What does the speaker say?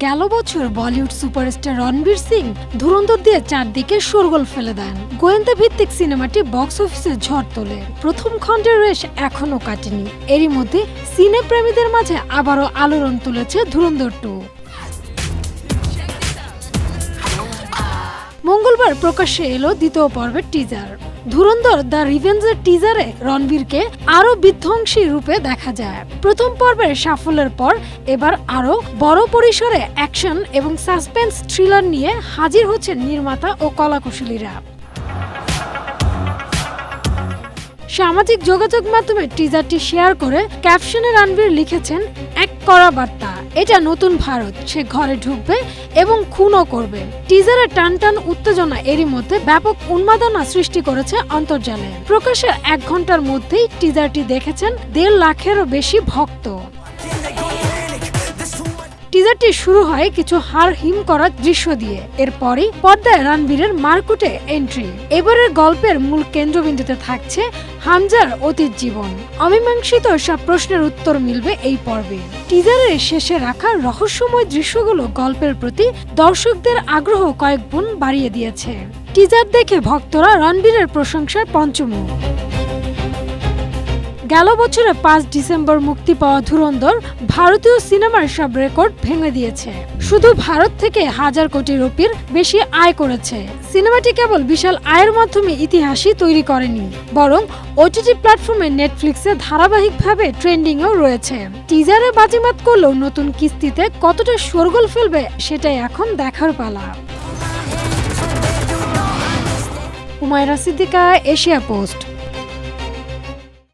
গেল বছর বলিউড সুপারস্টার রণবীর সিং ধুরন্ধর দিয়ে চারদিকে শোরগোল ফেলে দেন। গোয়েন্দা ভিত্তিক সিনেমাটি বক্স অফিসে ঝড় তোলে। প্রথম খণ্ডের রেশ এখনও কাটেনি। এরই মধ্যে সিনে প্রেমীদের মাঝে আবারও আলোড়ন তুলেছে ধুরন্ধর 2। মঙ্গলবার প্রকাশ্যে এলো দ্বিতীয় পর্বের টিজার। ধুরন্ধর দ্য রিভেঞ্জের টিজারে রণবীরকে আরও বিধ্বংসী রূপে দেখা যায়। প্রথম পর্বের সাফল্যের পর এবার আরও বড় পরিসরে অ্যাকশন এবং সাসপেন্স থ্রিলার নিয়ে হাজির হচ্ছেন নির্মাতা ও কলাকুশলীরা। সামাজিক যোগাযোগ মাধ্যমে টিজারটি শেয়ার করে ক্যাপশনে রণবীর লিখেছেন, এক কড়া বার্তা, এটা নতুন ভারত, সে ঘরে ঢুকবে এবং খুনও করবে। টিজারের টান উত্তেজনা এরই মধ্যে ব্যাপক উন্মাদনা সৃষ্টি করেছে অন্তর্জালে। প্রকাশের 1 ঘন্টার মধ্যেই টিজারটি দেখেছেন 1.5 লাখেরও বেশি ভক্ত। টিজারটি শুরু হয় কিছু হাড় হিম করার দৃশ্য দিয়ে। এরপরই পর্দায় রণবীরের মারকুটে এন্ট্রি। এবারের গল্পের মূল কেন্দ্রবিন্দুতে থাকছে হামজার অতীত জীবন। অমীমাংসিত সব প্রশ্নের উত্তর মিলবে এই পর্বে। টিজারের শেষে রাখা রহস্যময় দৃশ্যগুলো গল্পের প্রতি দর্শকদের আগ্রহ কয়েক গুণ বাড়িয়ে দিয়েছে। টিজার দেখে ভক্তরা রণবীরের প্রশংসায় পঞ্চমুখ। গেল বছরে 5 ডিসেম্বর মুক্তি পাওয়া ধুরন্ধর ভারতীয় সিনেমার সব রেকর্ড ভেঙে দিয়েছে। শুধু ভারত থেকে 1000 কোটি রুপির বেশি আয় করেছে। সিনেমাটি কেবল বিশাল আয়ের মাধ্যমে ইতিহাসই তৈরি করেনি, বরং ওটিটি প্ল্যাটফর্মে নেটফ্লিক্সে ধারাবাহিকভাবে ট্রেন্ডিংয়েও রয়েছে। টিজারে বাজিমাত করলেও নতুন কিস্তিতে কতটা শোরগোল ফেলবে সেটাই এখন দেখার পালা। উমাইরা সিদ্দিকা, এশিয়া পোস্ট।